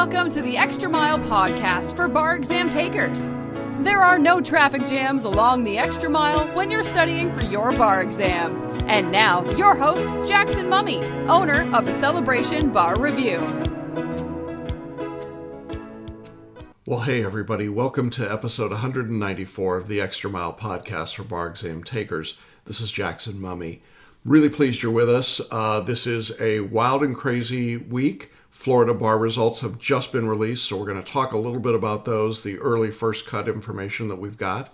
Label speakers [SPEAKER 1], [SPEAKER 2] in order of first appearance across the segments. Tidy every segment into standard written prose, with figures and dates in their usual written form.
[SPEAKER 1] Welcome to the Extra Mile podcast for bar exam takers. There are no traffic jams along the Extra Mile when you're studying for your bar exam. And now, your host, Jackson Mummy, owner of the Celebration Bar Review.
[SPEAKER 2] Well, hey everybody, welcome to episode 194 of the Extra Mile podcast for bar exam takers. This is Jackson Mummy. Really pleased you're with us. This is a wild and crazy week. Florida bar results have just been released, so we're going to talk a little bit about those, the early first cut information that we've got.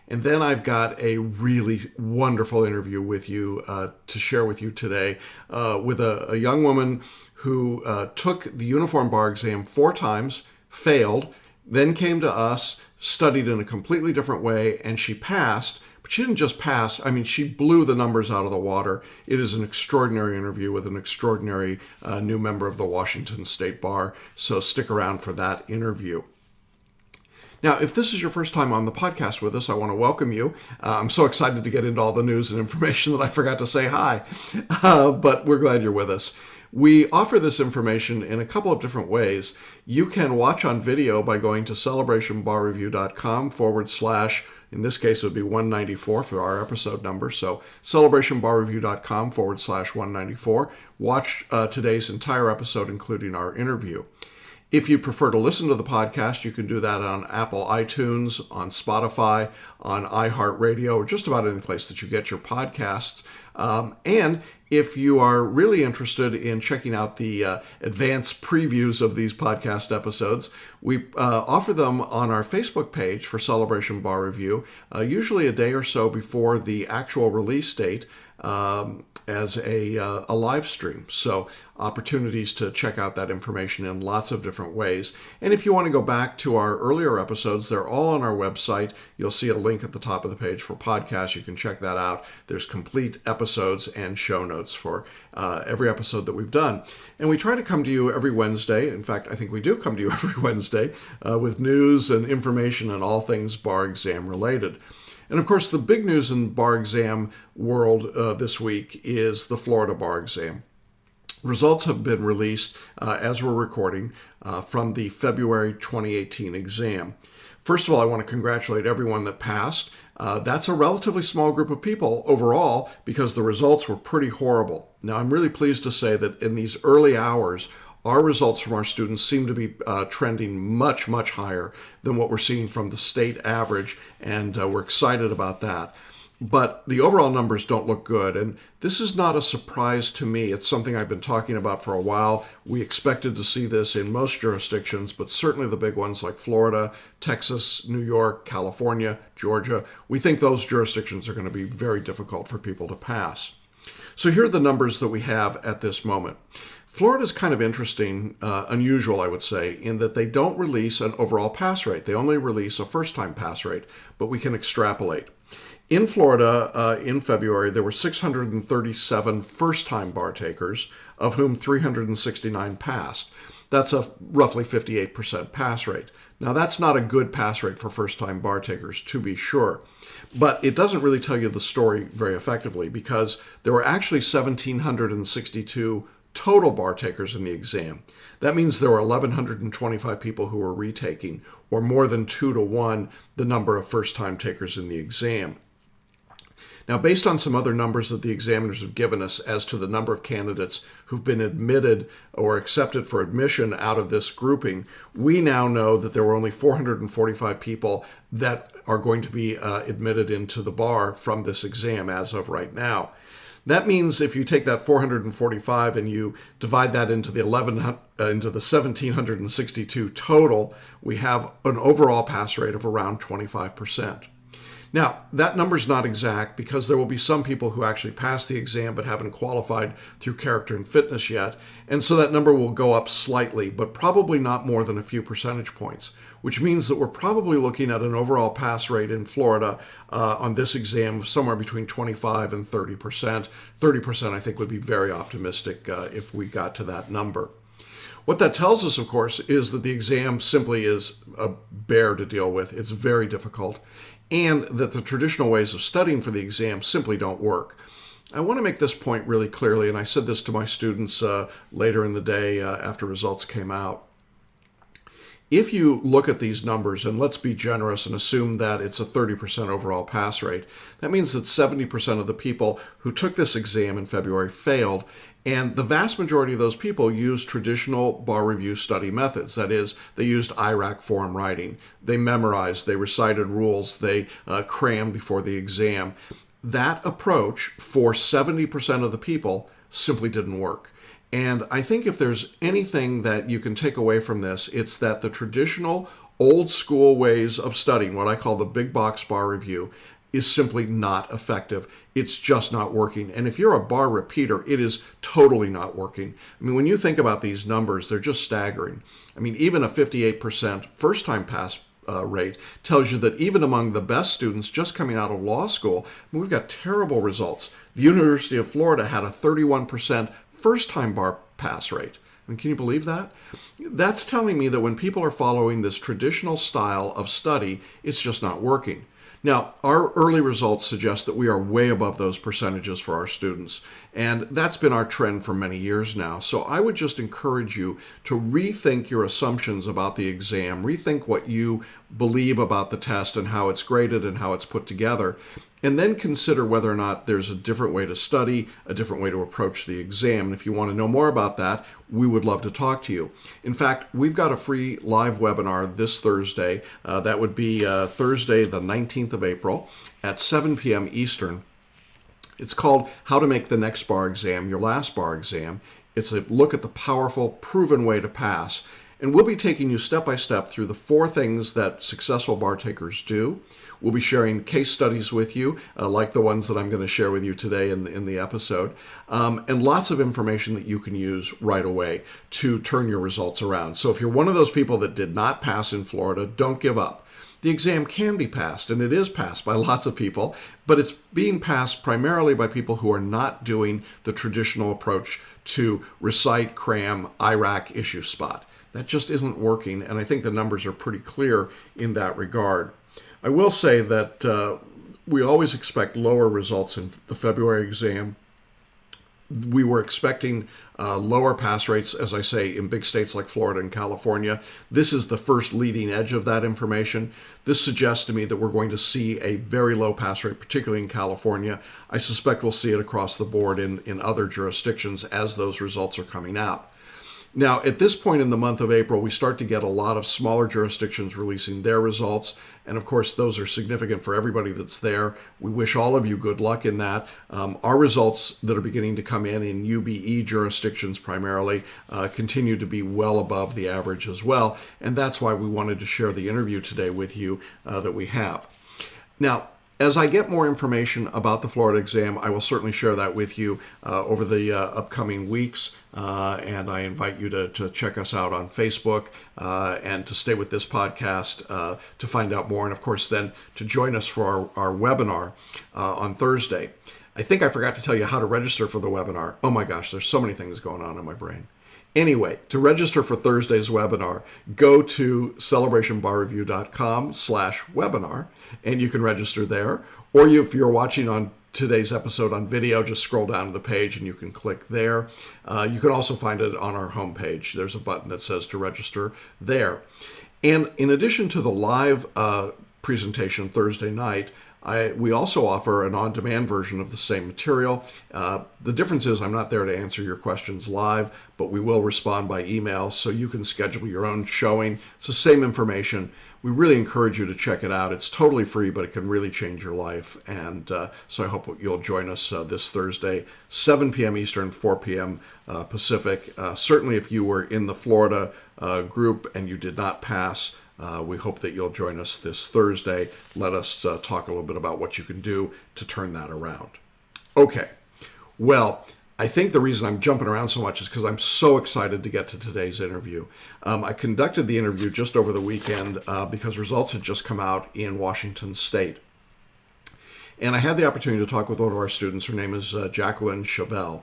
[SPEAKER 2] And then I've got a really wonderful interview with you to share with you today with a young woman who took the uniform bar exam 4 times, failed, then came to us, studied in a completely different way, and she passed. But she didn't just pass. I mean, she blew the numbers out of the water. It is an extraordinary interview with an extraordinary new member of the Washington State Bar. So stick around for that interview. Now, if this is your first time on the podcast with us, I want to welcome you. I'm so excited to get into all the news and information that I forgot to say hi. But we're glad you're with us. We offer this information in a couple of different ways. You can watch on video by going to celebrationbarreview.com/ in this case, it would be 194 for our episode number. So celebrationbarreview.com/194. Watch today's entire episode, including our interview. If you prefer to listen to the podcast, you can do that on Apple iTunes, on Spotify, on iHeartRadio, or just about any place that you get your podcasts. And if you are really interested in checking out the advanced previews of these podcast episodes, we offer them on our Facebook page for Celebration Bar Review, usually a day or so before the actual release date, as a live stream. So opportunities to check out that information in lots of different ways. And if you want to go back to our earlier episodes, they're all on our website. You'll see a link at the top of the page for podcasts. You can check that out. There's complete episodes and show notes for every episode that we've done. And we try to come to you every Wednesday. In fact, I think we do come to you every Wednesday with news and information on all things bar exam related. And of course, the big news in the bar exam world this week is the Florida bar exam. Results have been released as we're recording from the February 2018 exam. First of all, I want to congratulate everyone that passed. That's a relatively small group of people overall because the results were pretty horrible. Now, I'm really pleased to say that in these early hours, our results from our students seem to be trending much, much higher than what we're seeing from the state average, and we're excited about that. But the overall numbers don't look good, and this is not a surprise to me. It's something I've been talking about for a while. We expected to see this in most jurisdictions, but certainly the big ones like Florida, Texas, New York, California, Georgia. We think those jurisdictions are going to be very difficult for people to pass. So here are the numbers that we have at this moment. Florida is kind of interesting, unusual, I would say, in that they don't release an overall pass rate. They only release a first-time pass rate, but we can extrapolate. In Florida, in February, there were 637 first-time bar takers, of whom 369 passed. That's a roughly 58% pass rate. Now, that's not a good pass rate for first-time bar takers, to be sure. But it doesn't really tell you the story very effectively because there were actually 1,762 total bar takers in the exam. That means there were 1,125 people who were retaking, or more than 2 to 1 the number of first-time takers in the exam. Now, based on some other numbers that the examiners have given us as to the number of candidates who've been admitted or accepted for admission out of this grouping, we now know that there were only 445 people that are going to be admitted into the bar from this exam as of right now. That means if you take that 445 and you divide that into the 1,762 total, we have an overall pass rate of around 25%. Now, that number's not exact because there will be some people who actually pass the exam but haven't qualified through character and fitness yet, and so that number will go up slightly, but probably not more than a few percentage points, which means that we're probably looking at an overall pass rate in Florida on this exam somewhere between 25 and 30%. 30% I think would be very optimistic if we got to that number. What that tells us, of course, is that the exam simply is a bear to deal with. It's very difficult, and that the traditional ways of studying for the exam simply don't work. I want to make this point really clearly, and I said this to my students later in the day after results came out. If you look at these numbers, and let's be generous and assume that it's a 30% overall pass rate, that means that 70% of the people who took this exam in February failed, and the vast majority of those people used traditional bar review study methods. That is, they used IRAC form writing. They memorized, they recited rules, they crammed before the exam. That approach for 70% of the people simply didn't work. And I think if there's anything that you can take away from this, it's that the traditional old school ways of studying, what I call the big box bar review, is simply not effective. It's just not working. And if you're a bar repeater, it is totally not working. I mean, when you think about these numbers, they're just staggering. I mean, even a 58% first-time pass rate tells you that even among the best students just coming out of law school, we've got terrible results. The University of Florida had a 31% first-time bar pass rate. I mean, can you believe that? That's telling me that when people are following this traditional style of study, it's just not working. Now, our early results suggest that we are way above those percentages for our students, and that's been our trend for many years now. So I would just encourage you to rethink your assumptions about the exam, rethink what you believe about the test and how it's graded and how it's put together, and then consider whether or not there's a different way to study, a different way to approach the exam. And if you want to know more about that, we would love to talk to you. In fact, we've got a free live webinar this Thursday. That would be Thursday, the 19th of April at 7 p.m. Eastern. It's called How to Make the Next Bar Exam Your Last Bar Exam. It's a look at the powerful, proven way to pass. And we'll be taking you step by step through the 4 things that successful bar takers do. We'll be sharing case studies with you, like the ones that I'm going to share with you today in the episode, and lots of information that you can use right away to turn your results around. So if you're one of those people that did not pass in Florida, don't give up. The exam can be passed, and it is passed by lots of people, but it's being passed primarily by people who are not doing the traditional approach to recite, cram, IRAC, issue spot. That just isn't working, and I think the numbers are pretty clear in that regard. I will say that we always expect lower results in the February exam. We were expecting lower pass rates, as I say, in big states like Florida and California. This is the first leading edge of that information. This suggests to me that we're going to see a very low pass rate, particularly in California. I suspect we'll see it across the board in other jurisdictions as those results are coming out. Now, at this point in the month of April, we start to get a lot of smaller jurisdictions releasing their results. And of course, those are significant for everybody that's there. We wish all of you good luck in that. Our results that are beginning to come in UBE jurisdictions primarily continue to be well above the average as well. And that's why we wanted to share the interview today with you that we have. Now, as I get more information about the Florida exam, I will certainly share that with you over the upcoming weeks. And I invite you to check us out on Facebook and to stay with this podcast to find out more. And of course, then to join us for our webinar on Thursday. I think I forgot to tell you how to register for the webinar. Oh my gosh, there's so many things going on in my brain. Anyway, to register for Thursday's webinar, go to celebrationbarreview.com/webinar, and you can register there. Or if you're watching on today's episode on video, just scroll down to the page and you can click there. You can also find it on our homepage. There's a button that says to register there. And in addition to the live presentation Thursday night, we also offer an on-demand version of the same material. The difference is I'm not there to answer your questions live, but we will respond by email, so you can schedule your own showing. It's the same information. We really encourage you to check it out. It's totally free, but it can really change your life. And so I hope you'll join us this Thursday, 7 p.m. Eastern, 4 p.m. Pacific. Certainly if you were in the Florida group and you did not pass, we hope that you'll join us this Thursday. Let us talk a little bit about what you can do to turn that around. Okay, well, I think the reason I'm jumping around so much is because I'm so excited to get to today's interview. I conducted the interview just over the weekend because results had just come out in Washington State. And I had the opportunity to talk with one of our students. Her name is Jacqueline Chabelle.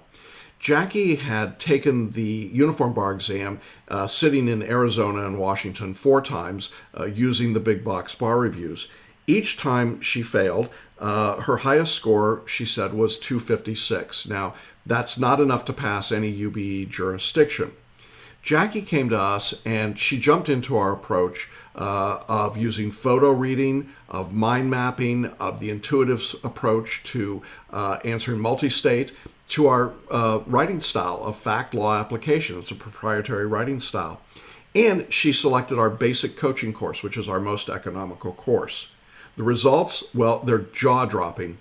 [SPEAKER 2] Jackie had taken the uniform bar exam sitting in Arizona and Washington 4 times using the big box bar reviews. Each time she failed. Her highest score, she said, was 256. Now, that's not enough to pass any UBE jurisdiction. Jackie came to us and she jumped into our approach of using photo reading, of mind mapping, of the intuitive approach to answering multi-state, to our writing style of fact law application. It's a proprietary writing style. And she selected our basic coaching course, which is our most economical course. The results, well, they're jaw dropping.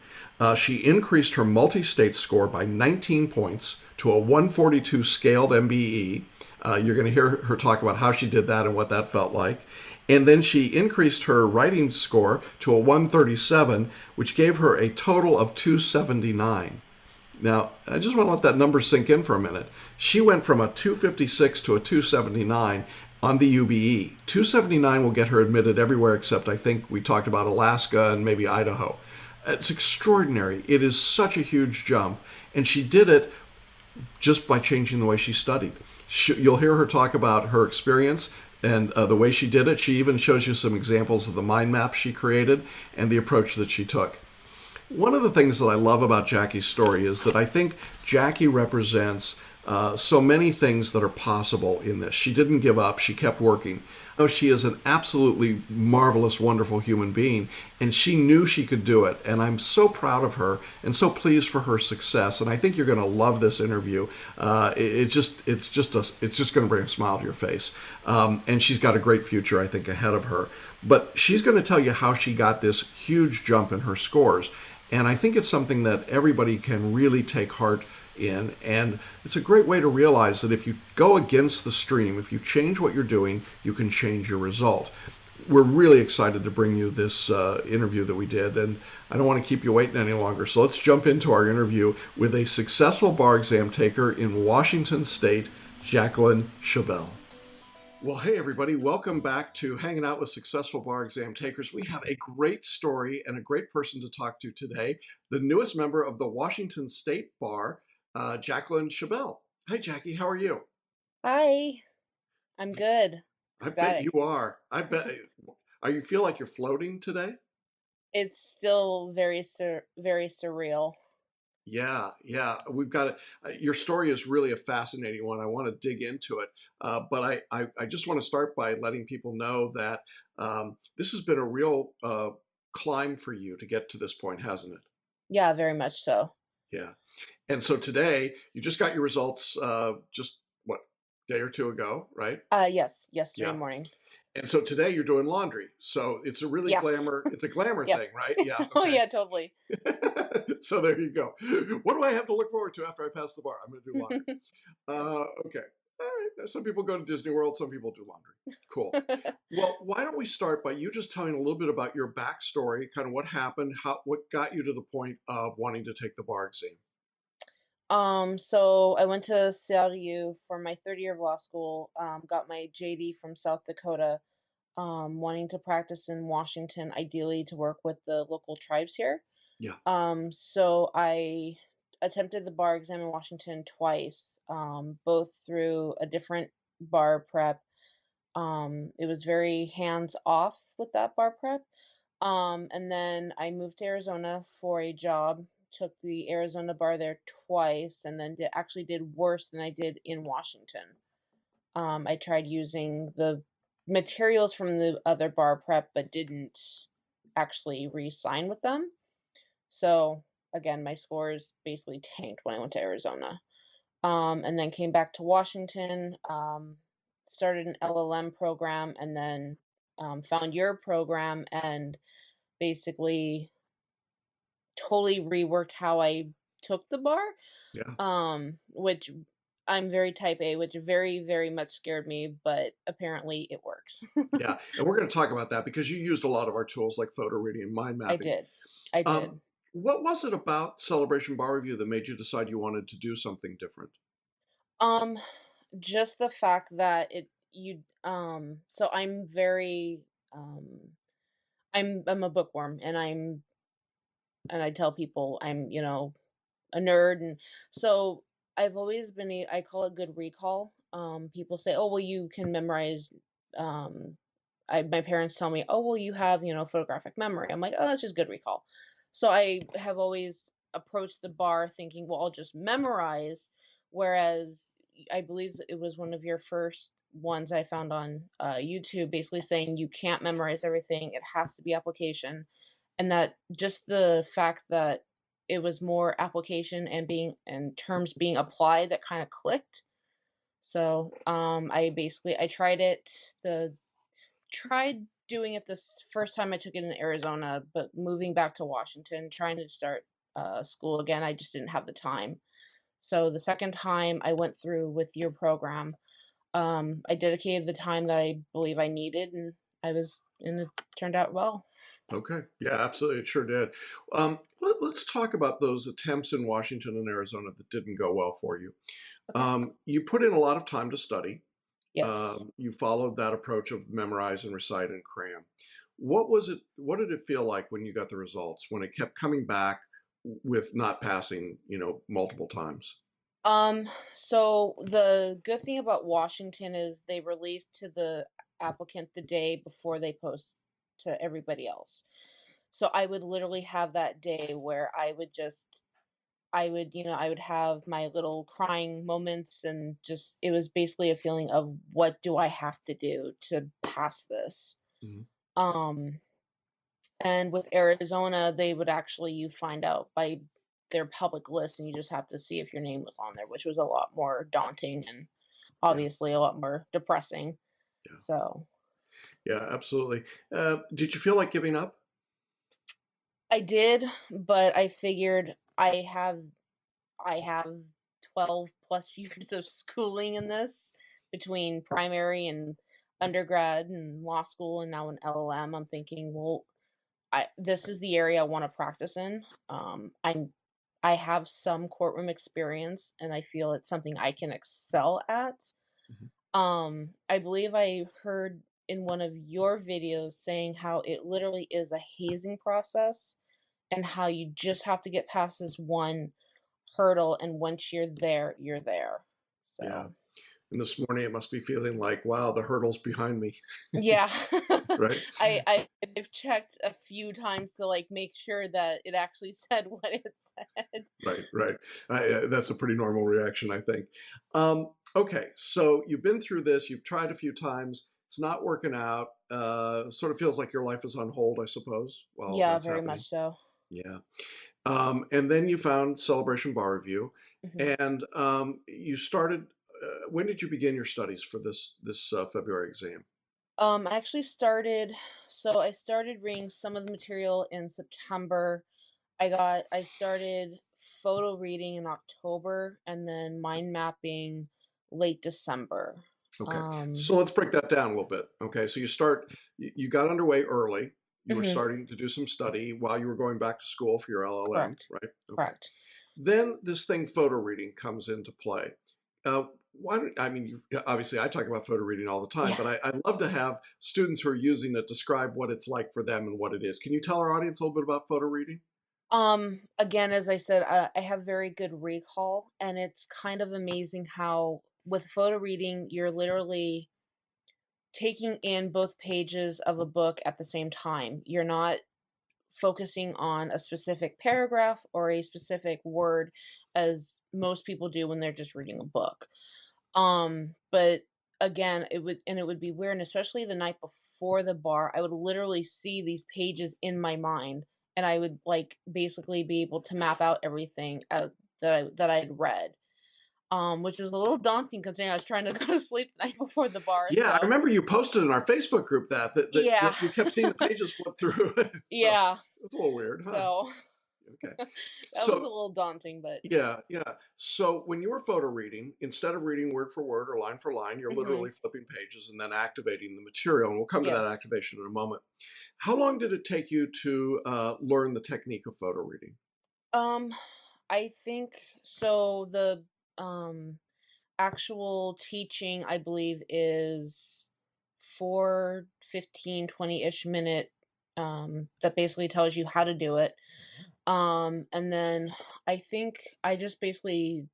[SPEAKER 2] She increased her multi state score by 19 points to a 142 scaled MBE. You're going to hear her talk about how she did that and what that felt like. And then she increased her writing score to a 137, which gave her a total of 279. Now, I just want to let that number sink in for a minute. She went from a 256 to a 279 on the UBE. 279 will get her admitted everywhere except I think we talked about Alaska and maybe Idaho. It's extraordinary. It is such a huge jump. And she did it just by changing the way she studied. You'll hear her talk about her experience and the way she did it. She even shows you some examples of the mind map she created and the approach that she took. One of the things that I love about Jackie's story is that I think Jackie represents so many things that are possible in this. She didn't give up. She kept working. Oh, she is an absolutely marvelous, wonderful human being, and she knew she could do it. And I'm so proud of her and so pleased for her success. And I think you're going to love this interview. It's just going to bring a smile to your face. And she's got a great future, I think, ahead of her. But she's going to tell you how she got this huge jump in her scores. And I think it's something that everybody can really take heart in. And it's a great way to realize that if you go against the stream, if you change what you're doing, you can change your result. We're really excited to bring you this interview that we did. And I don't want to keep you waiting any longer. So let's jump into our interview with a successful bar exam taker in Washington State, Jacqueline Chabelle. Well, hey, everybody. Welcome back to Hanging Out with Successful Bar Exam Takers. We have a great story and a great person to talk to today, the newest member of the Washington State Bar, Jacqueline Chabelle. Hi, Jackie. How are you?
[SPEAKER 3] Hi, I'm good.
[SPEAKER 2] I bet
[SPEAKER 3] Ecstatic.
[SPEAKER 2] you are. I bet. Are you feel like you're floating today?
[SPEAKER 3] It's still very surreal.
[SPEAKER 2] Yeah, yeah. We've got your story is really a fascinating one. I want to dig into it, but I just want to start by letting people know that this has been a real climb for you to get to this point, hasn't it?
[SPEAKER 3] Yeah, very much so.
[SPEAKER 2] Yeah. And so today you just got your results just what, day or two ago, right?
[SPEAKER 3] Yes, yesterday
[SPEAKER 2] Yeah.
[SPEAKER 3] morning.
[SPEAKER 2] And so today you're doing laundry. So it's a really
[SPEAKER 3] Yes.
[SPEAKER 2] glamour
[SPEAKER 3] Yep.
[SPEAKER 2] thing, right? Yeah.
[SPEAKER 3] Oh
[SPEAKER 2] Okay.
[SPEAKER 3] yeah, totally.
[SPEAKER 2] So there you go. What do I have to look forward to after I pass the bar? I'm going to do laundry. Okay. All right. Some people go to Disney World. Some people do laundry. Cool. Well, why don't we start by you just telling a little bit about your backstory, kind of what happened, what got you to the point of wanting to take the bar exam?
[SPEAKER 3] So I went to Seattle U for my third year of law school, got my JD from South Dakota, wanting to practice in Washington, ideally to work with the local tribes here.
[SPEAKER 2] Yeah.
[SPEAKER 3] So I attempted the bar exam in Washington twice, both through a different bar prep. It was very hands off with that bar prep. And then I moved to Arizona for a job, took the Arizona bar there twice, and then actually did worse than I did in Washington. I tried using the materials from the other bar prep, but didn't actually re-sign with them. So again, my scores basically tanked when I went to Arizona. And then came back to Washington, started an LLM program, and then found your program and basically totally reworked how I took the bar,
[SPEAKER 2] Yeah.
[SPEAKER 3] which I'm very type A, which very, very much scared me, but apparently it works.
[SPEAKER 2] Yeah. And we're going to talk about that because you used a lot of our tools like photo reading and mind
[SPEAKER 3] I
[SPEAKER 2] mapping.
[SPEAKER 3] did. I
[SPEAKER 2] Um,
[SPEAKER 3] did.
[SPEAKER 2] what was it about Celebration Bar Review that made you decide you wanted to do something different?
[SPEAKER 3] Um, just the fact that so I'm very I'm a bookworm and I tell people I'm, a nerd, and so I've always been I call it good recall. People say, "Oh, well you can memorize." um my parents tell me, "Oh, well you have, photographic memory." I'm like, "Oh, that's just good recall." So I have always approached the bar thinking, "Well, I'll just memorize," whereas, I believe it was one of your first ones I found on YouTube, basically saying you can't memorize everything. It has to be application, and that just the fact that it was more application and being and terms being applied that kind of clicked. So I tried it the tried doing it this first time I took it in Arizona, but moving back to Washington, trying to start school again, I just didn't have the time. So the second time I went through with your program, I dedicated the time that I believe I needed, and it turned out well.
[SPEAKER 2] Okay. Yeah, absolutely. It sure did. Let's talk about those attempts in Washington and Arizona that didn't go well for you.
[SPEAKER 3] Okay.
[SPEAKER 2] You put in a lot of time to study.
[SPEAKER 3] Yes.
[SPEAKER 2] You followed that approach of memorize and recite and cram. What was it? What did it feel like when you got the results? When it kept coming back with not passing, multiple times?
[SPEAKER 3] So the good thing about Washington is they release to the applicant the day before they post to everybody else. So I would literally have that day where I would have my little crying moments, and just it was basically a feeling of what do I have to do to pass this?
[SPEAKER 2] Mhm.
[SPEAKER 3] Um, and with Arizona, they would actually you find out by their public list, and you just have to see if your name was on there, which was a lot more daunting and
[SPEAKER 2] Yeah,
[SPEAKER 3] obviously a lot more depressing.
[SPEAKER 2] yeah,
[SPEAKER 3] So
[SPEAKER 2] yeah, absolutely. Did you feel like giving up?
[SPEAKER 3] I did, but I figured I have 12 plus years of schooling in this between primary and undergrad and law school and now an LLM. I'm thinking, well, this is the area I want to practice in. I have some courtroom experience and I feel it's something I can excel at.
[SPEAKER 2] Mhm.
[SPEAKER 3] I believe I heard in one of your videos saying how it literally is a hazing process and how you just have to get past this one hurdle, and once you're there, you're there.
[SPEAKER 2] Yeah.
[SPEAKER 3] So,
[SPEAKER 2] And this morning it must be feeling like, wow, the hurdle's behind me,
[SPEAKER 3] yeah.
[SPEAKER 2] right?
[SPEAKER 3] I've checked a few times to, like, make sure that it actually said what it said.
[SPEAKER 2] Right, right. That's a pretty normal reaction, I think. Okay, so you've been through this, you've tried a few times, it's not working out. Sort of feels like your life is on hold, I suppose, while
[SPEAKER 3] Yeah,
[SPEAKER 2] that's
[SPEAKER 3] very
[SPEAKER 2] happening.
[SPEAKER 3] much so.
[SPEAKER 2] Yeah. And then you found Celebration Bar Review,
[SPEAKER 3] Mhm.
[SPEAKER 2] and you started. When did you begin your studies for this February exam?
[SPEAKER 3] I actually I started reading some of the material in September. I started photo reading in October and then mind mapping late December.
[SPEAKER 2] Okay,
[SPEAKER 3] Um
[SPEAKER 2] so let's break that down a little bit. Okay, so you got underway early. You were
[SPEAKER 3] mhm,
[SPEAKER 2] starting to do some study while you were going back to school for your LLM,
[SPEAKER 3] correct.
[SPEAKER 2] right? Okay.
[SPEAKER 3] Correct.
[SPEAKER 2] Then this thing, photo reading, comes into play. Why don't, I mean, obviously I talk about photo reading all the time,
[SPEAKER 3] Yeah.
[SPEAKER 2] but I love to have students who are using it describe what it's like for them and what it is. Can you tell our audience a little bit about photo reading?
[SPEAKER 3] Again, as I said, I have very good recall, and it's kind of amazing how with photo reading, you're literally taking in both pages of a book at the same time. You're not focusing on a specific paragraph or a specific word as most people do when they're just reading a book. But again, it would be weird, and especially the night before the bar, I would literally see these pages in my mind, and I would like basically be able to map out everything that I'd read. Which was a little daunting considering I was trying to go to sleep the night before the bar.
[SPEAKER 2] Yeah, I
[SPEAKER 3] So
[SPEAKER 2] remember you posted in our Facebook group that
[SPEAKER 3] yeah,
[SPEAKER 2] you kept seeing the pages flip through. So
[SPEAKER 3] yeah.
[SPEAKER 2] it's a little weird, huh?
[SPEAKER 3] So
[SPEAKER 2] Okay.
[SPEAKER 3] that was a
[SPEAKER 2] So
[SPEAKER 3] little daunting, but
[SPEAKER 2] yeah, yeah. So when you were photo reading, instead of reading word for word or line for line, you're literally
[SPEAKER 3] mhm,
[SPEAKER 2] flipping pages and then activating the material. And we'll come to that
[SPEAKER 3] yes.
[SPEAKER 2] activation in a moment. How long did it take you to learn the technique of photo reading?
[SPEAKER 3] Um, I think so. The um actual teaching, I believe, is 4 15 20-ish minute that basically tells you how to do it. And then I think I just basically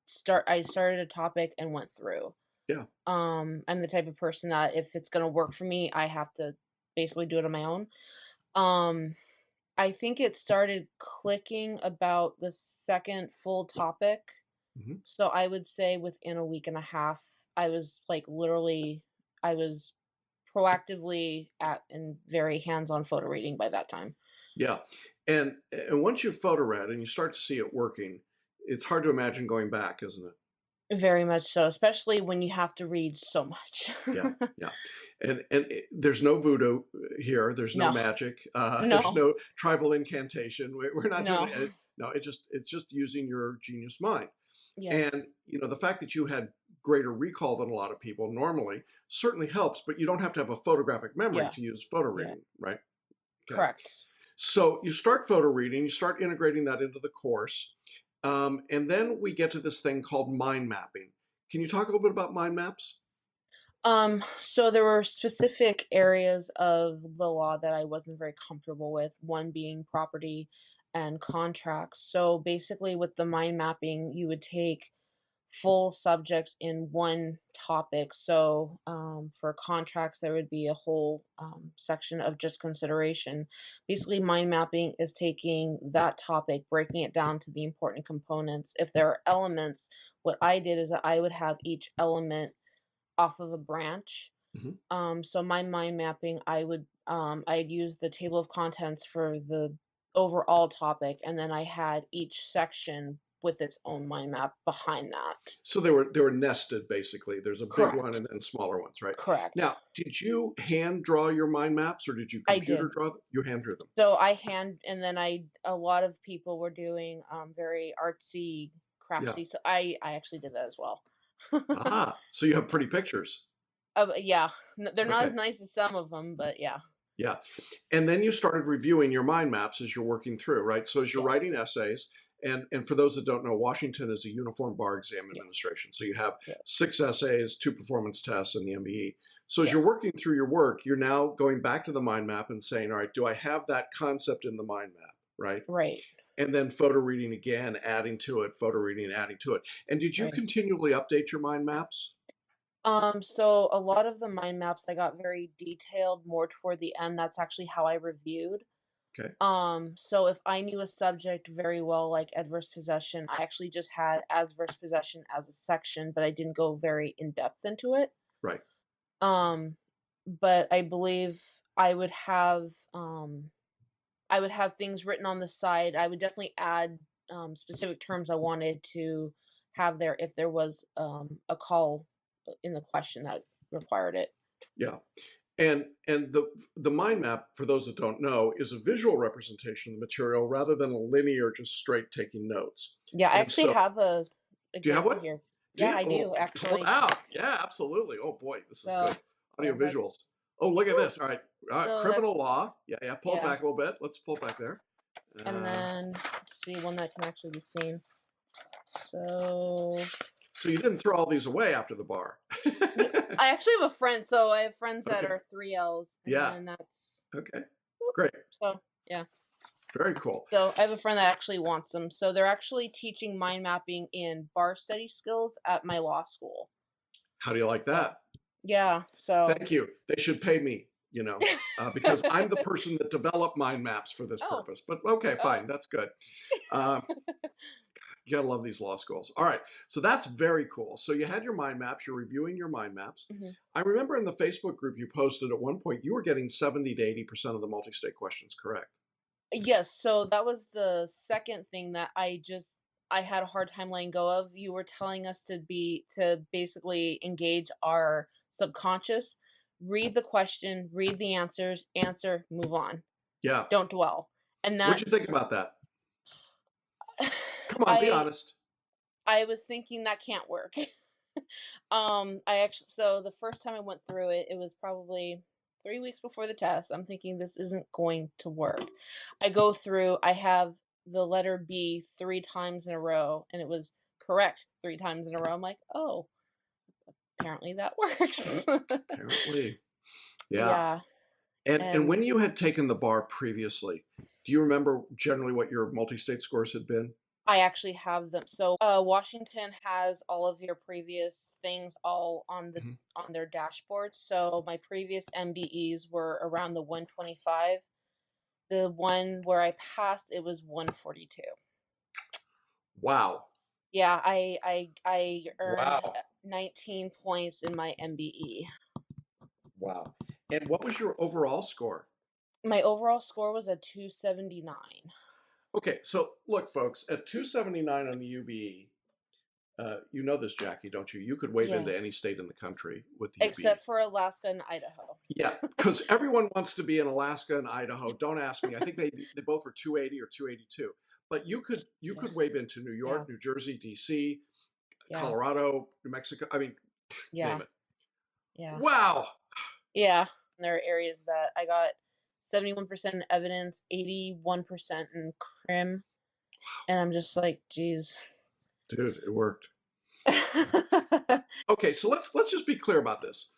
[SPEAKER 3] I started a topic and went through.
[SPEAKER 2] Yeah,
[SPEAKER 3] I'm the type of person that if it's gonna work for me, I have to basically do it on my own. Um, I think it started clicking about the second full topic.
[SPEAKER 2] Hmm.
[SPEAKER 3] So I would say within a week and a half, I was like literally, I was proactively at and very hands-on photo reading by that time.
[SPEAKER 2] Yeah. And once you've photo read and you start to see it working, it's hard to imagine going back, isn't it?
[SPEAKER 3] Very much so, especially when you have to read so much.
[SPEAKER 2] Yeah, yeah. There's no voodoo here. There's no
[SPEAKER 3] No,
[SPEAKER 2] magic. There's
[SPEAKER 3] no,
[SPEAKER 2] no tribal incantation. We're not doing
[SPEAKER 3] no.
[SPEAKER 2] it. No, it's just using your genius mind.
[SPEAKER 3] Yeah,
[SPEAKER 2] And the fact that you had greater recall than a lot of people normally certainly helps, but you don't have to have a photographic memory
[SPEAKER 3] yeah,
[SPEAKER 2] to use photo
[SPEAKER 3] yeah.
[SPEAKER 2] reading, right? Okay.
[SPEAKER 3] Correct.
[SPEAKER 2] So you start photo reading, you start integrating that into the course, and then we get to this thing called mind mapping. Can you talk a little bit about mind maps?
[SPEAKER 3] So there were specific areas of the law that I wasn't very comfortable with, one being property and contracts. So basically, with the mind mapping, you would take full subjects in one topic. So for contracts, there would be a whole section of just consideration. Basically, mind mapping is taking that topic, breaking it down to the important components. If there are elements, what I did is that I would have each element off of a branch.
[SPEAKER 2] Hmm.
[SPEAKER 3] So my mind mapping, I'd use the table of contents for the overall topic, and then I had each section with its own mind map behind that.
[SPEAKER 2] So they were nested basically. There's a big one
[SPEAKER 3] Correct.
[SPEAKER 2] and then smaller ones, right?
[SPEAKER 3] Correct.
[SPEAKER 2] Now, did you hand draw your mind maps or did you
[SPEAKER 3] I
[SPEAKER 2] computer
[SPEAKER 3] did.
[SPEAKER 2] draw them? You hand drew them.
[SPEAKER 3] So I hand, and then a lot of people were doing very artsy,
[SPEAKER 2] Yeah.
[SPEAKER 3] craftsy. So I actually did that as well.
[SPEAKER 2] Ah, so you have pretty pictures.
[SPEAKER 3] Yeah, they're not as
[SPEAKER 2] Okay.
[SPEAKER 3] nice as some of them, but yeah.
[SPEAKER 2] Yeah. And then you started reviewing your mind maps as you're working through, right? So as you're writing
[SPEAKER 3] Yes.
[SPEAKER 2] essays, and for those that don't know, Washington is a uniform bar exam
[SPEAKER 3] Yes.
[SPEAKER 2] administration. So you have
[SPEAKER 3] Yes.
[SPEAKER 2] 6 essays, 2 performance tests, and the MBE. So as you're
[SPEAKER 3] Yes.
[SPEAKER 2] working through your work, you're now going back to the mind map and saying, all right, do I have that concept in the mind map, right?
[SPEAKER 3] Right.
[SPEAKER 2] And then photo reading again, adding to it, photo reading, adding to it. And did you
[SPEAKER 3] Right.
[SPEAKER 2] continually update your mind maps?
[SPEAKER 3] So a lot of the mind maps I got very detailed more toward the end. That's actually how I reviewed.
[SPEAKER 2] Okay.
[SPEAKER 3] So if I knew a subject very well, like adverse possession, I actually just had adverse possession as a section, but I didn't go very in depth into it.
[SPEAKER 2] Right.
[SPEAKER 3] Um, but I believe I would have things written on the side. I would definitely add specific terms I wanted to have there if there was a call in the question that required it.
[SPEAKER 2] Yeah. And the mind map, for those that don't know, is a visual representation of the material rather than a linear, just straight taking notes.
[SPEAKER 3] Yeah, I
[SPEAKER 2] And
[SPEAKER 3] actually
[SPEAKER 2] so,
[SPEAKER 3] have a
[SPEAKER 2] do you have
[SPEAKER 3] example
[SPEAKER 2] one?
[SPEAKER 3] here.
[SPEAKER 2] Do
[SPEAKER 3] Yeah,
[SPEAKER 2] you?
[SPEAKER 3] I
[SPEAKER 2] Oh,
[SPEAKER 3] do
[SPEAKER 2] pull it
[SPEAKER 3] actually.
[SPEAKER 2] out. Yeah, absolutely. Oh boy, this is
[SPEAKER 3] So
[SPEAKER 2] good. Audio
[SPEAKER 3] yeah,
[SPEAKER 2] visuals.
[SPEAKER 3] that's
[SPEAKER 2] Oh, look at
[SPEAKER 3] woo.
[SPEAKER 2] this. All right.
[SPEAKER 3] So that's
[SPEAKER 2] Criminal law. Yeah, yeah. Pull it
[SPEAKER 3] yeah.
[SPEAKER 2] back a little bit. Let's pull it back there.
[SPEAKER 3] And
[SPEAKER 2] Uh,
[SPEAKER 3] then let's see one that can actually be seen. So
[SPEAKER 2] so you didn't throw all these away after the bar.
[SPEAKER 3] yeah, I actually have a friend. So I have friends that
[SPEAKER 2] Okay.
[SPEAKER 3] are 3Ls, and
[SPEAKER 2] Yeah.
[SPEAKER 3] then that's
[SPEAKER 2] Okay.
[SPEAKER 3] whoop.
[SPEAKER 2] Great.
[SPEAKER 3] So yeah.
[SPEAKER 2] Very cool.
[SPEAKER 3] So I have a friend that actually wants them. So they're actually teaching mind mapping in bar study skills at my law school.
[SPEAKER 2] How do you like
[SPEAKER 3] So
[SPEAKER 2] that?
[SPEAKER 3] yeah. So
[SPEAKER 2] Thank you. They should pay me, because I'm the person that developed mind maps for this
[SPEAKER 3] oh
[SPEAKER 2] purpose. But okay,
[SPEAKER 3] oh
[SPEAKER 2] fine. That's good. Um, you gotta love these law schools. All right. So that's very cool. So you had your mind maps, you're reviewing your mind maps.
[SPEAKER 3] mhm.
[SPEAKER 2] I remember in the Facebook group you posted at one point, you were getting 70 to 80% of the multi-state questions correct.
[SPEAKER 3] Yes. So that was the second thing that I had a hard time letting go of. You were telling us to basically engage our subconscious, read the question, read the answers, answer, move on,
[SPEAKER 2] Yeah.
[SPEAKER 3] don't dwell, and
[SPEAKER 2] What'd you think
[SPEAKER 3] that's
[SPEAKER 2] about that? Come on, be
[SPEAKER 3] I
[SPEAKER 2] honest.
[SPEAKER 3] I was thinking that can't work. I actually so the first time I went through it, it was probably 3 weeks before the test. I'm thinking this isn't going to work. I go through, I have the letter B 3 times in a row, and it was correct 3 times in a row. I'm like, "Oh, apparently that works."
[SPEAKER 2] Apparently. Yeah.
[SPEAKER 3] Yeah,
[SPEAKER 2] And
[SPEAKER 3] and
[SPEAKER 2] when you had taken the bar previously, do you remember generally what your multi-state scores had been?
[SPEAKER 3] I actually have them. So, Washington has all of your previous things all on
[SPEAKER 2] Mhm.
[SPEAKER 3] their dashboard. So my previous MBEs were around the 125. The one where I passed, it was 142.
[SPEAKER 2] Wow.
[SPEAKER 3] Yeah, I earned
[SPEAKER 2] Wow.
[SPEAKER 3] 19 points in my MBE.
[SPEAKER 2] Wow. And what was your overall score?
[SPEAKER 3] My overall score was a 279.
[SPEAKER 2] Okay, so look, folks, at 279 on the UBE, you know this, Jackie, don't you? You could wave
[SPEAKER 3] Yeah,
[SPEAKER 2] into any state in the country with the UBE.
[SPEAKER 3] except for Alaska and Idaho.
[SPEAKER 2] Yeah, because everyone wants to be in Alaska and Idaho. Don't ask me. I think they both were 280 or 282. But you could
[SPEAKER 3] Yeah,
[SPEAKER 2] wave into New
[SPEAKER 3] yeah,
[SPEAKER 2] York, New Jersey, DC,
[SPEAKER 3] yeah,
[SPEAKER 2] Colorado, New Mexico. I mean, name
[SPEAKER 3] yeah,
[SPEAKER 2] it.
[SPEAKER 3] yeah,
[SPEAKER 2] Wow.
[SPEAKER 3] yeah. There are areas that I got 71% in evidence, 81% in crim, and I'm just like, geez.
[SPEAKER 2] Dude, it worked. Okay, so let's just be clear about this.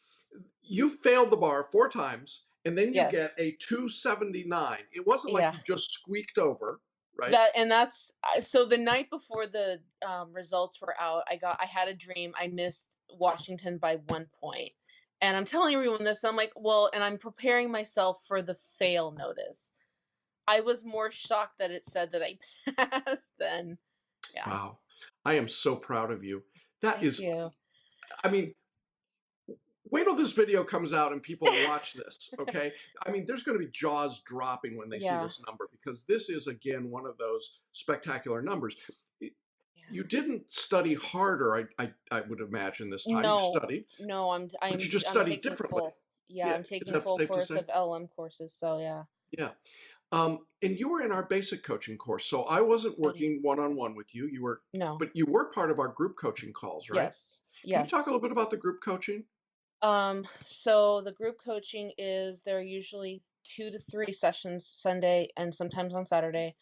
[SPEAKER 2] You failed the bar 4 times, and then you get
[SPEAKER 3] Yes.
[SPEAKER 2] a 279. It wasn't like
[SPEAKER 3] Yeah.
[SPEAKER 2] you just squeaked over, right?
[SPEAKER 3] That's so the night before the results were out, I had a dream. I missed Washington by 1 point. And I'm telling everyone this. I'm like, well, and I'm preparing myself for the fail notice. I was more shocked that it said that I passed than, yeah.
[SPEAKER 2] Wow. I am so proud of you. That
[SPEAKER 3] Thank
[SPEAKER 2] is,
[SPEAKER 3] you.
[SPEAKER 2] I mean, wait till this video comes out and people watch this, okay? I mean, there's going to be jaws dropping when they see
[SPEAKER 3] Yeah.
[SPEAKER 2] this number because this is, again, one of those spectacular numbers.
[SPEAKER 3] Yeah.
[SPEAKER 2] You didn't study harder, I would imagine, this time. You
[SPEAKER 3] No,
[SPEAKER 2] studied,
[SPEAKER 3] no,
[SPEAKER 2] but you just
[SPEAKER 3] I'm
[SPEAKER 2] studied
[SPEAKER 3] taking
[SPEAKER 2] differently.
[SPEAKER 3] full. Yeah,
[SPEAKER 2] Yeah,
[SPEAKER 3] I'm
[SPEAKER 2] is
[SPEAKER 3] taking
[SPEAKER 2] that
[SPEAKER 3] full
[SPEAKER 2] safe to
[SPEAKER 3] course
[SPEAKER 2] say?
[SPEAKER 3] of LM courses. So yeah.
[SPEAKER 2] Yeah. And you were in our basic coaching course, so I wasn't
[SPEAKER 3] I
[SPEAKER 2] working one on
[SPEAKER 3] yes.
[SPEAKER 2] one with you. You were,
[SPEAKER 3] No.
[SPEAKER 2] but you were part of our group coaching calls, right?
[SPEAKER 3] Yes.
[SPEAKER 2] Can you talk a
[SPEAKER 3] Yes.
[SPEAKER 2] little bit about the group coaching?
[SPEAKER 3] So the group coaching is there are usually 2 to 3 sessions Sunday and sometimes on Saturday.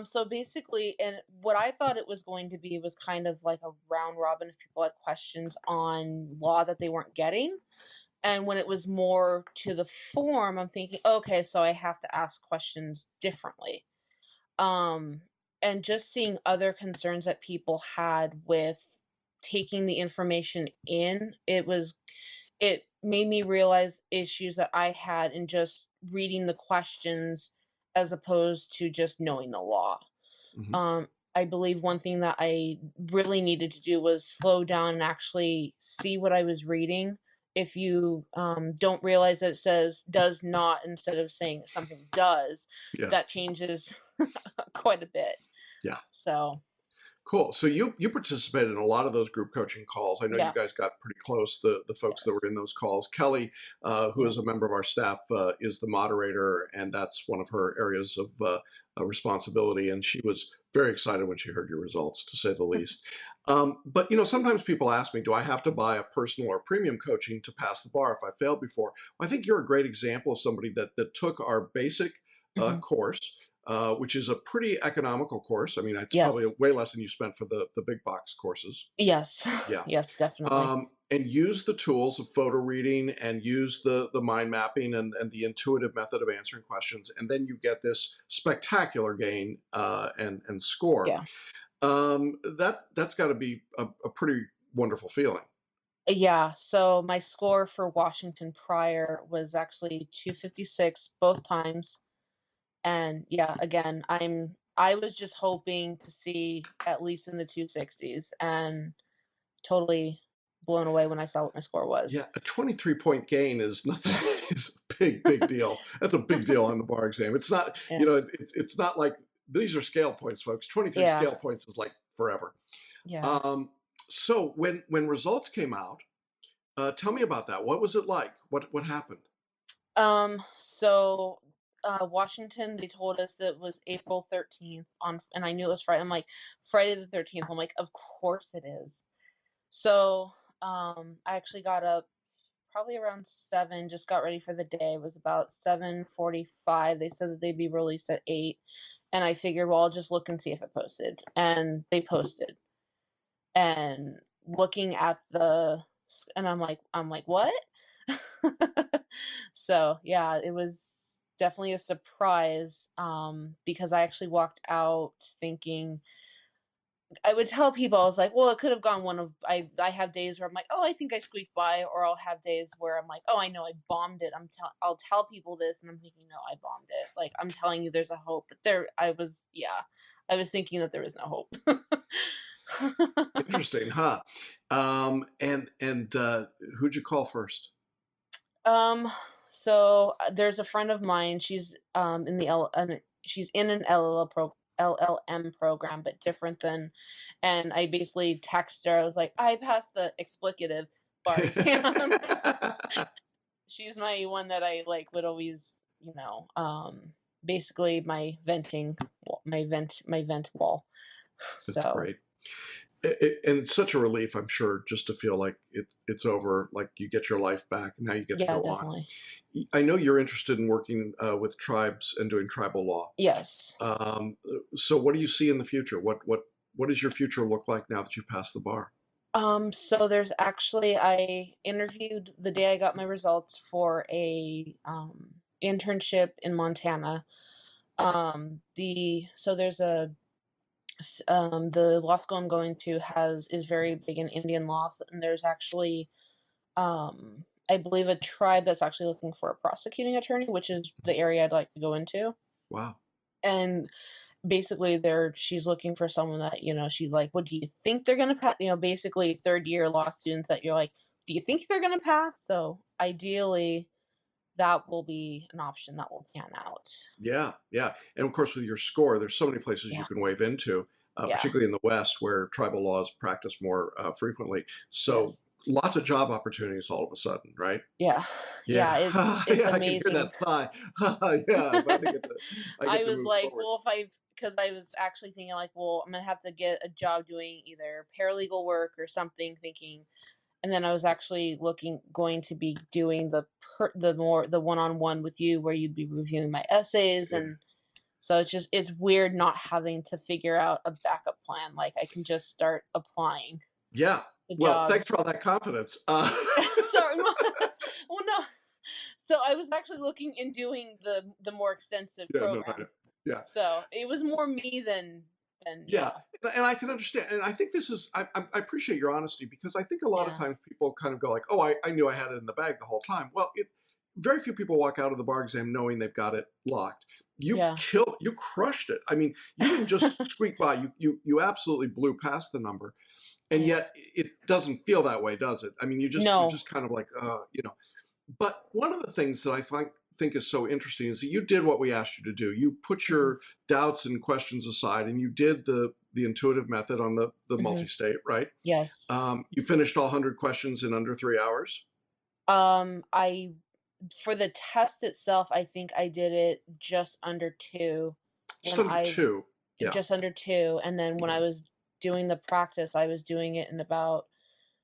[SPEAKER 3] So basically, and what I thought it was going to be was kind of like a round robin if people had questions on law that they weren't getting. And when it was more to the form, I'm thinking, okay, so I have to ask questions differently. Um, and just seeing other concerns that people had with taking the information in, it made me realize issues that I had in just reading the questions as opposed to just knowing the law.
[SPEAKER 2] Hmm.
[SPEAKER 3] Um, I believe one thing that I really needed to do was slow down and actually see what I was reading. If you don't realize that it says does not instead of saying something does,
[SPEAKER 2] Yeah.
[SPEAKER 3] that changes quite a bit.
[SPEAKER 2] Yeah.
[SPEAKER 3] So,
[SPEAKER 2] Cool. So you participated in a lot of those group coaching calls. I know you guys
[SPEAKER 3] yes,
[SPEAKER 2] got pretty close. The folks that were
[SPEAKER 3] yes,
[SPEAKER 2] in those calls. Kelly, who
[SPEAKER 3] yeah,
[SPEAKER 2] is a member of our staff, is the moderator, and that's one of her areas of responsibility. And she was very excited when she heard your results, to say the least. But sometimes people ask me, do I have to buy a personal or premium coaching to pass the bar if I failed before? Well, I think you're a great example of somebody that took our basic
[SPEAKER 3] hmm,
[SPEAKER 2] course, which is a pretty economical course. I mean, it's probably
[SPEAKER 3] yes,
[SPEAKER 2] way less than you spent for the big box courses.
[SPEAKER 3] yes,
[SPEAKER 2] Yeah.
[SPEAKER 3] yes, definitely.
[SPEAKER 2] And use the tools of photo reading and use the mind mapping and the intuitive method of answering questions. And then you get this spectacular gain and score.
[SPEAKER 3] Yeah.
[SPEAKER 2] That's got to be a pretty wonderful feeling.
[SPEAKER 3] Yeah, so my score for Washington prior was actually 256 both times. And yeah, again, I was just hoping to see at least in the 260s and totally blown away when I saw what my score was.
[SPEAKER 2] Yeah, a 23-point gain is nothing. It's a big deal. That's a big deal on the bar exam. It's not,
[SPEAKER 3] Yeah.
[SPEAKER 2] it's not like these are scale points, folks. 23
[SPEAKER 3] Yeah.
[SPEAKER 2] scale points is like forever.
[SPEAKER 3] Yeah.
[SPEAKER 2] Um, so when results came out, tell me about that. What was it like? What happened?
[SPEAKER 3] So Washington, they told us that it was April 13th on, and I knew it was Friday. I'm like, Friday the 13th. I'm like, of course it is. So I actually got up probably around 7, just got ready for the day. It was about 7:45. They said that they'd be released at 8, and I figured, well, I'll just look and see if it posted. And they posted. And looking at and I'm like, "What?" So, yeah, it was definitely a surprise, because I actually walked out thinking I would tell people, I was like, "Well, it could have gone one of." I have days where I'm like, "Oh, I think I squeaked by," or I'll have days where I'm like, "Oh, I know I bombed it." I'll tell people this, and I'm thinking, "No, I bombed it." Like, I'm telling you there's a hope, but I was thinking that there was no hope.
[SPEAKER 2] Interesting, huh? Who'd you call first?
[SPEAKER 3] Um, so there's a friend of mine. She's in an LLM program, but different than. And I basically texted her. I was like, I passed the explicative bar exam. She's my one that I like would always, basically my my vent wall.
[SPEAKER 2] That's
[SPEAKER 3] So
[SPEAKER 2] great. And it's such a relief, I'm sure, just to feel like it's over, like you get your life back, and now you get to
[SPEAKER 3] yeah,
[SPEAKER 2] go on.
[SPEAKER 3] definitely.
[SPEAKER 2] I know you're interested in working with tribes and doing tribal law.
[SPEAKER 3] Yes.
[SPEAKER 2] Um, so what do you see in the future? What does your future look like now that you've passed the bar?
[SPEAKER 3] So there's actually I interviewed the day I got my results for a internship in Montana. There's the law school I'm going to is very big in Indian law, and there's actually I believe a tribe that's actually looking for a prosecuting attorney, which is the area I'd like to go into.
[SPEAKER 2] Wow.
[SPEAKER 3] And basically she's looking for someone that, she's like, what do you think they're gonna pass? Basically third year law students that you're like, do you think they're gonna pass? So ideally that will be an option that will pan out.
[SPEAKER 2] Yeah, yeah. And of course, with your score, there's so many places you
[SPEAKER 3] Yeah.
[SPEAKER 2] can wave into,
[SPEAKER 3] Yeah.
[SPEAKER 2] particularly in the West where tribal law is practiced more frequently. So
[SPEAKER 3] Yes.
[SPEAKER 2] lots of job opportunities all of a sudden, right?
[SPEAKER 3] Yeah.
[SPEAKER 2] Yeah,
[SPEAKER 3] Yeah, it's
[SPEAKER 2] yeah. I can hear
[SPEAKER 3] amazing.
[SPEAKER 2] that sigh. Yeah, I get
[SPEAKER 3] I
[SPEAKER 2] to
[SPEAKER 3] was
[SPEAKER 2] move
[SPEAKER 3] like,
[SPEAKER 2] forward.
[SPEAKER 3] well, because I was actually thinking like, well, I'm gonna have to get a job doing either paralegal work or something, thinking. And then I was actually going to be doing the one-on-one with you, where you'd be reviewing my essays,
[SPEAKER 2] Yeah.
[SPEAKER 3] and so it's weird not having to figure out a backup plan. Like I can just start applying
[SPEAKER 2] Yeah.
[SPEAKER 3] to
[SPEAKER 2] Well, thanks for
[SPEAKER 3] jobs.
[SPEAKER 2] all that confidence.
[SPEAKER 3] Sorry, well, no. So I was actually looking and doing the more extensive
[SPEAKER 2] Yeah, no, no,
[SPEAKER 3] program.
[SPEAKER 2] no. Yeah.
[SPEAKER 3] So it was more me than
[SPEAKER 2] Yeah,
[SPEAKER 3] yeah.
[SPEAKER 2] and I can understand, and I think this is. I appreciate your honesty because I think a lot of
[SPEAKER 3] Yeah.
[SPEAKER 2] times people kind of go like, "Oh, I knew I had it in the bag the whole time." Well, very few people walk out of the bar exam knowing they've got it locked.
[SPEAKER 3] Yeah.
[SPEAKER 2] You crushed it. I mean, you didn't just squeak by. You absolutely blew past the number, and
[SPEAKER 3] Yeah.
[SPEAKER 2] yet it doesn't feel that way, does it? I mean, you're
[SPEAKER 3] No.
[SPEAKER 2] just kind of like, But one of the things that think is so interesting is that you did what we asked you to do. You put
[SPEAKER 3] Mhm.
[SPEAKER 2] your doubts and questions aside, and you did the intuitive method on the
[SPEAKER 3] Mhm.
[SPEAKER 2] multi-state, right?
[SPEAKER 3] Yes.
[SPEAKER 2] You finished all 100 questions in under 3 hours.
[SPEAKER 3] I For the test itself, I think I did it just under 2
[SPEAKER 2] Just
[SPEAKER 3] when
[SPEAKER 2] under
[SPEAKER 3] I
[SPEAKER 2] two. Yeah.
[SPEAKER 3] just under 2, and then when
[SPEAKER 2] Yeah.
[SPEAKER 3] I was doing the practice, I was doing it in about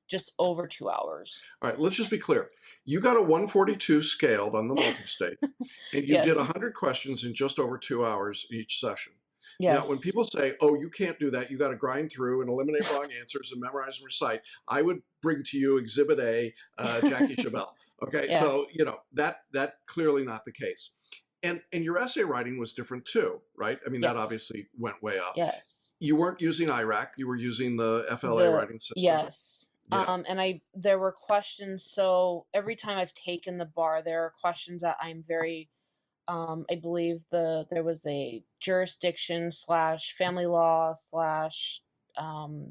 [SPEAKER 3] just over 2 hours.
[SPEAKER 2] All right. Let's just be clear. You got a 142 scaled on the multi-state, and you did
[SPEAKER 3] Yes.
[SPEAKER 2] 100 questions in just over 2 hours each session. Now, when
[SPEAKER 3] Yes.
[SPEAKER 2] people say, "Oh, you can't do that. You got to grind through and eliminate wrong answers and memorize and recite," I would bring to you Exhibit A, Jackie Chabelle. Okay,
[SPEAKER 3] Yeah.
[SPEAKER 2] so that clearly not the case. And your essay writing was different too, right? I mean, that
[SPEAKER 3] Yes.
[SPEAKER 2] obviously went way up.
[SPEAKER 3] Yes.
[SPEAKER 2] You weren't using IRAC. You were using the FLA
[SPEAKER 3] The
[SPEAKER 2] writing system.
[SPEAKER 3] Yes.
[SPEAKER 2] Yeah.
[SPEAKER 3] And there were questions, so every time I've taken the bar, there are questions that I'm very I believe there was a jurisdiction slash family law slash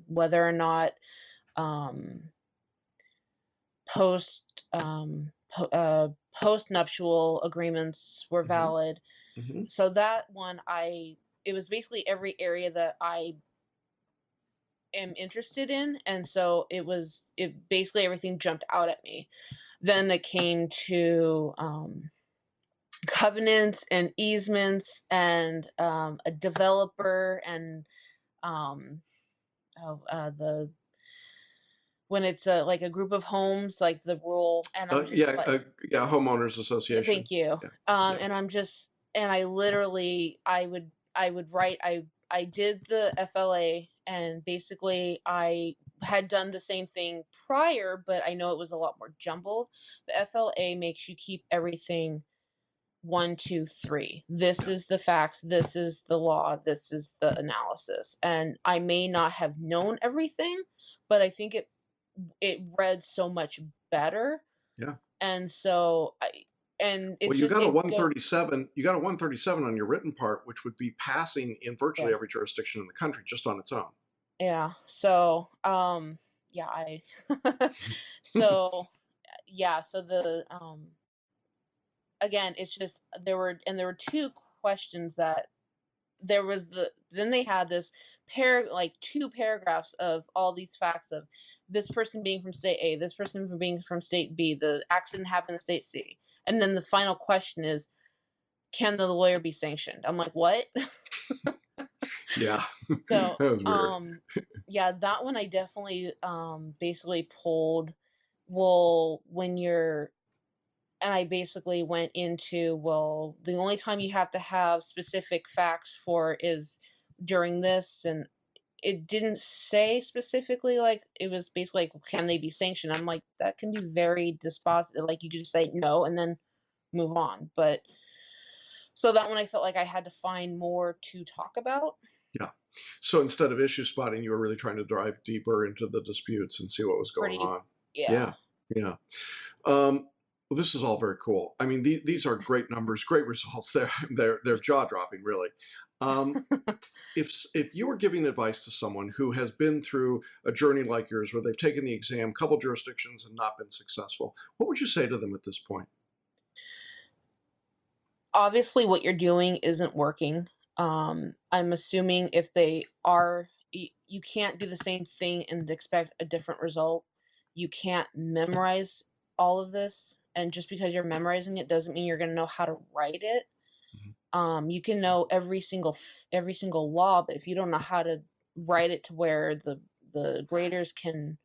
[SPEAKER 3] whether or not um, post nuptial agreements were
[SPEAKER 2] Hmm.
[SPEAKER 3] valid.
[SPEAKER 2] Hmm.
[SPEAKER 3] So that one, it was basically every area that I am interested in, and so it basically everything jumped out at me. Then it came to covenants and easements and a developer and um, the when it's like a group of homes, like the rural, and I'm just
[SPEAKER 2] Yeah.
[SPEAKER 3] like,
[SPEAKER 2] Yeah. Homeowners Association.
[SPEAKER 3] thank you.
[SPEAKER 2] Yeah. Yeah.
[SPEAKER 3] And I'm just, and I literally, I would write, I did the FLA, and basically I had done the same thing prior, but I know it was a lot more jumbled. The FLA makes you keep everything 1, 2, 3. This
[SPEAKER 2] Yeah.
[SPEAKER 3] is the facts. This is the law. This is the analysis. And I may not have known everything, but I think it read so much better.
[SPEAKER 2] Yeah.
[SPEAKER 3] And so
[SPEAKER 2] Well,
[SPEAKER 3] it's
[SPEAKER 2] you
[SPEAKER 3] just
[SPEAKER 2] got a
[SPEAKER 3] it go
[SPEAKER 2] 137. You got a 137 on your written part, which would be passing in virtually
[SPEAKER 3] yeah.
[SPEAKER 2] every jurisdiction in the country just on its own.
[SPEAKER 3] Yeah. So, yeah, so, yeah, so again, it's just there were two questions that there was then they had this like two paragraphs of all these facts of this person being from state A, this person from being from state B, the accident happened in state C. And then the final question is, can the lawyer be sanctioned? I'm like, what?
[SPEAKER 2] Yeah,
[SPEAKER 3] So,
[SPEAKER 2] that was weird.
[SPEAKER 3] yeah, that one I definitely basically pulled. Well, when you're and I basically went into, well, the only time you have to have specific facts for is during this, and it didn't say specifically, like, it was basically like, can they be sanctioned? I'm like, that can be very dispositive. Like, you could just say no and then move on. But so that one I felt like I had to find more to talk about.
[SPEAKER 2] Yeah. So instead of issue spotting, you were really trying to dive deeper into the disputes and see what was going
[SPEAKER 3] Pretty,
[SPEAKER 2] on.
[SPEAKER 3] yeah.
[SPEAKER 2] Yeah, yeah. Well, this is all very cool. I mean, these are great numbers, great results. They're jaw dropping, really. Um, if you were giving advice to someone who has been through a journey like yours, where they've taken the exam, couple jurisdictions, and not been successful, what would you say to them at this point?
[SPEAKER 3] Obviously, what you're doing isn't working. I'm assuming if they are, you can't do the same thing and expect a different result. You can't memorize all of this, and just because you're memorizing it doesn't mean you're going to know how to write it.
[SPEAKER 2] Mhm.
[SPEAKER 3] You can know every single law, but if you don't know how to write it to where the graders can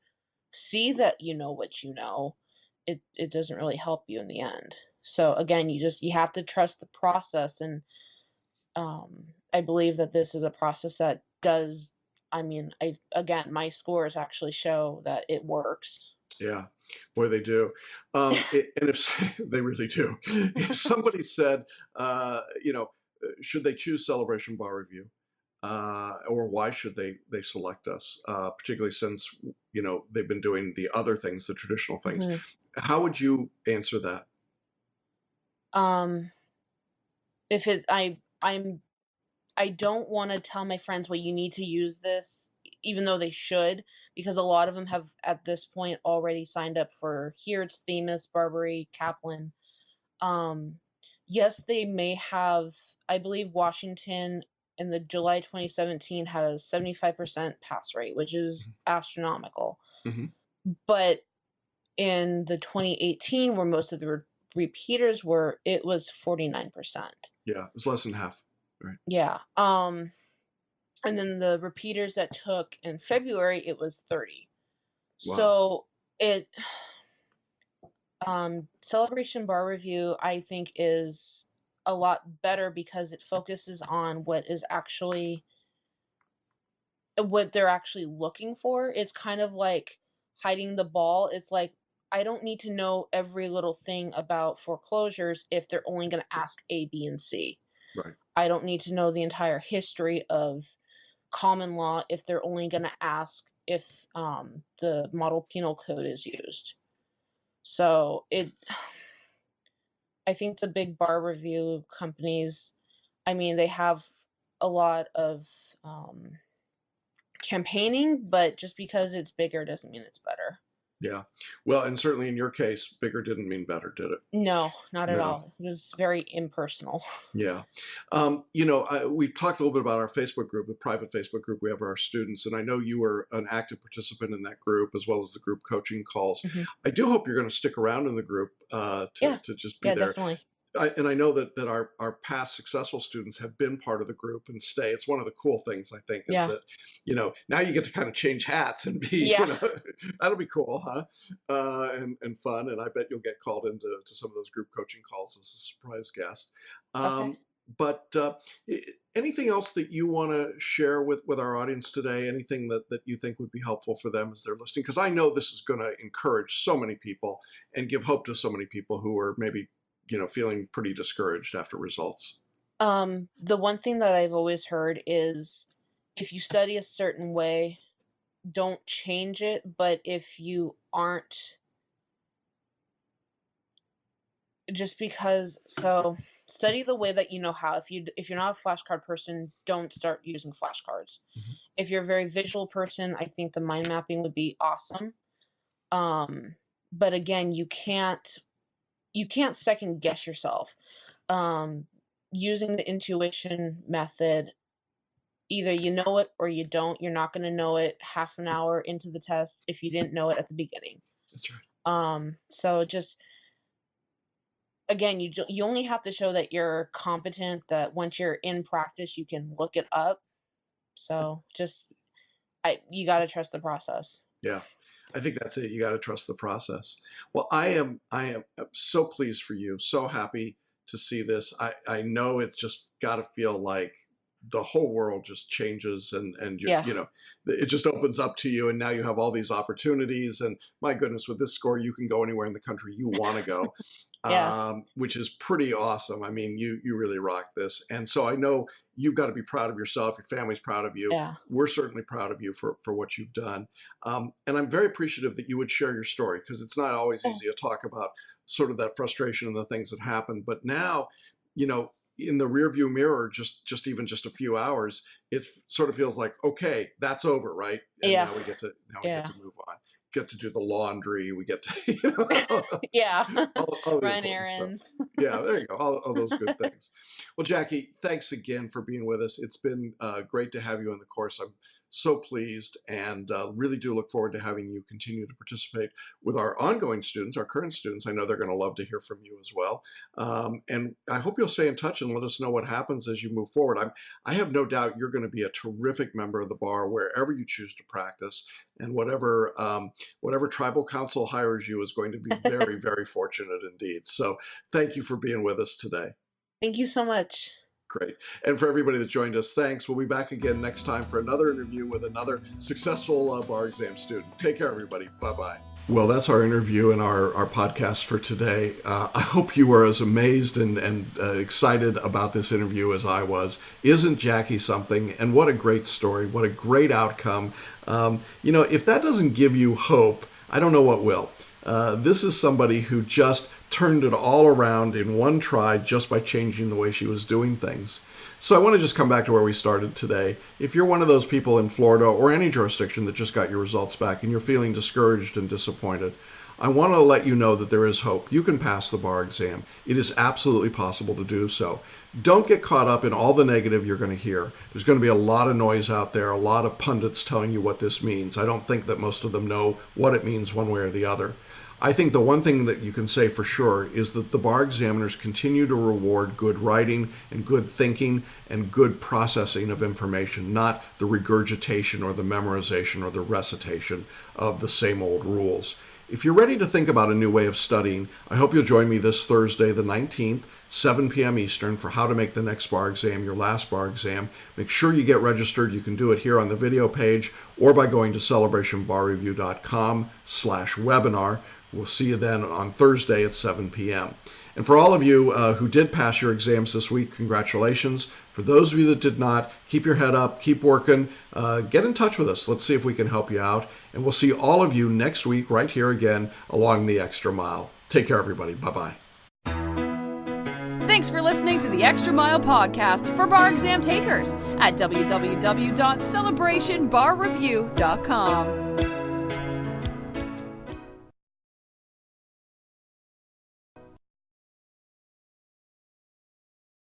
[SPEAKER 3] see that you know what you know, it doesn't really help you in the end. So again, you have to trust the process, and I believe that this is a process that does. I mean, I again, my scores actually show that it works.
[SPEAKER 2] Yeah, boy, they do. And if they really do, if somebody said, should they choose Celebration Bar Review, or why should they select us, particularly since they've been doing the other things, the traditional things,
[SPEAKER 3] Mhm.
[SPEAKER 2] how would you answer that?
[SPEAKER 3] Um, if it, I don't want to tell my friends, well, you need to use this, even though they should, because a lot of them have at this point already signed up for here. It's Themis, Barbary, Kaplan. Um, yes, they may have. I believe Washington in the July 2017 had a 75% pass rate, which is astronomical.
[SPEAKER 2] Hmm.
[SPEAKER 3] But in the 2018, where most of the repeaters were, it was 49%.
[SPEAKER 2] Yeah, it's less than half. Right.
[SPEAKER 3] Yeah. And then the repeaters that took in February, it was 30.
[SPEAKER 2] Wow.
[SPEAKER 3] So it Celebration Bar Review, I think, is a lot better because it focuses on what they're actually looking for. It's kind of like hiding the ball. It's like, I don't need to know every little thing about foreclosures if they're only going to ask A, B, and C.
[SPEAKER 2] Right.
[SPEAKER 3] I don't need to know the entire history of common law if they're only going to ask if the model penal code is used. So I think the big bar review companies, I mean, they have a lot of campaigning, but just because it's bigger doesn't mean it's better.
[SPEAKER 2] Yeah. Well, and certainly in your case, bigger didn't mean better, did it?
[SPEAKER 3] No, not at
[SPEAKER 2] No.
[SPEAKER 3] all. It was very impersonal.
[SPEAKER 2] Yeah. We've talked a little bit about our Facebook group, the private Facebook group we have for our students. And I know you were an active participant in that group as well as the group coaching calls.
[SPEAKER 3] Mhm.
[SPEAKER 2] I do hope you're going to stick around in the group
[SPEAKER 3] Yeah,
[SPEAKER 2] to just be
[SPEAKER 3] yeah,
[SPEAKER 2] there.
[SPEAKER 3] definitely.
[SPEAKER 2] And I know that our past successful students have been part of the group and stay. It's one of the cool things, I think, is
[SPEAKER 3] Yeah,
[SPEAKER 2] that, now you get to kind of change hats and be,
[SPEAKER 3] yeah.
[SPEAKER 2] that'll be cool, huh? And fun. And I bet you'll get called into some of those group coaching calls as a surprise guest.
[SPEAKER 3] Okay.
[SPEAKER 2] Um, but anything else that you want to share with our audience today? Anything that you think would be helpful for them as they're listening? Because I know this is going to encourage so many people and give hope to so many people who are maybe feeling pretty discouraged after results.
[SPEAKER 3] The one thing that I've always heard is if you study a certain way, don't change it, but if you aren't just because so study the way that you know how. If you're not a flashcard person, don't start using flashcards.
[SPEAKER 2] Mhm.
[SPEAKER 3] If you're a very visual person, I think the mind mapping would be awesome. But again, you can't second guess yourself. Using the intuition method, either you know it or you don't. You're not going to know it half an hour into the test if you didn't know it at the beginning.
[SPEAKER 2] That's right.
[SPEAKER 3] So just, again, you only have to show that you're competent, that once you're in practice, you can look it up. So just, you got to trust the process.
[SPEAKER 2] Yeah, I think that's it. You got to trust the process. Well, I am so pleased for you. So happy to see this. I know it's just got to feel like the whole world just changes, and
[SPEAKER 3] Yeah.
[SPEAKER 2] it just opens up to you, and now you have all these opportunities. And my goodness, with this score, you can go anywhere in the country you want to go.
[SPEAKER 3] Yeah.
[SPEAKER 2] Which is pretty awesome. I mean, you really rock this. And so I know you've got to be proud of yourself. Your family's proud of you.
[SPEAKER 3] Yeah.
[SPEAKER 2] We're certainly proud of you for what you've done. And I'm very appreciative that you would share your story, because it's not always easy to talk about sort of that frustration and the things that happen. But now, in the rearview mirror, just even just a few hours, it sort of feels like, okay, that's over, right? And
[SPEAKER 3] Yeah.
[SPEAKER 2] now we get to
[SPEAKER 3] Yeah.
[SPEAKER 2] move on. Get to do the laundry. We get to
[SPEAKER 3] Yeah.
[SPEAKER 2] all the
[SPEAKER 3] Run
[SPEAKER 2] important
[SPEAKER 3] errands.
[SPEAKER 2] stuff. Yeah, there you go. All those good things. Well, Jackie, thanks again for being with us. It's been great to have you in the course. I'm so pleased, and really do look forward to having you continue to participate with our ongoing students, our current students. I know they're going to love to hear from you as well. And I hope you'll stay in touch and let us know what happens as you move forward. I have no doubt you're going to be a terrific member of the bar wherever you choose to practice, and whatever tribal council hires you is going to be very, very fortunate indeed. So thank you for being with us today.
[SPEAKER 3] Thank you so much.
[SPEAKER 2] Great. And for everybody that joined us, thanks. We'll be back again next time for another interview with another successful bar exam student. Take care, everybody. Bye-bye. Well, that's our interview and our podcast for today. I hope you were as amazed and excited about this interview as I was. Isn't Jackie something? And what a great story. What a great outcome. If that doesn't give you hope, I don't know what will. This is somebody who just turned it all around in one try just by changing the way she was doing things. So I want to just come back to where we started today. If you're one of those people in Florida or any jurisdiction that just got your results back and you're feeling discouraged and disappointed, I want to let you know that there is hope. You can pass the bar exam. It is absolutely possible to do so. Don't get caught up in all the negative you're going to hear. There's going to be a lot of noise out there, a lot of pundits telling you what this means. I don't think that most of them know what it means one way or the other. I think the one thing that you can say for sure is that the bar examiners continue to reward good writing and good thinking and good processing of information, not the regurgitation or the memorization or the recitation of the same old rules. If you're ready to think about a new way of studying, I hope you'll join me this Thursday, the 19th, 7 p.m. Eastern, for how to make the next bar exam your last bar exam. Make sure you get registered. You can do it here on the video page or by going to celebrationbarreview.com/webinar. We'll see you then on Thursday at 7 p.m. And for all of you who did pass your exams this week, congratulations. For those of you that did not, keep your head up, keep working, get in touch with us. Let's see if we can help you out. And we'll see all of you next week right here again along the Extra Mile. Take care, everybody. Bye-bye.
[SPEAKER 1] Thanks for listening to the Extra Mile podcast for bar exam takers at www.celebrationbarreview.com.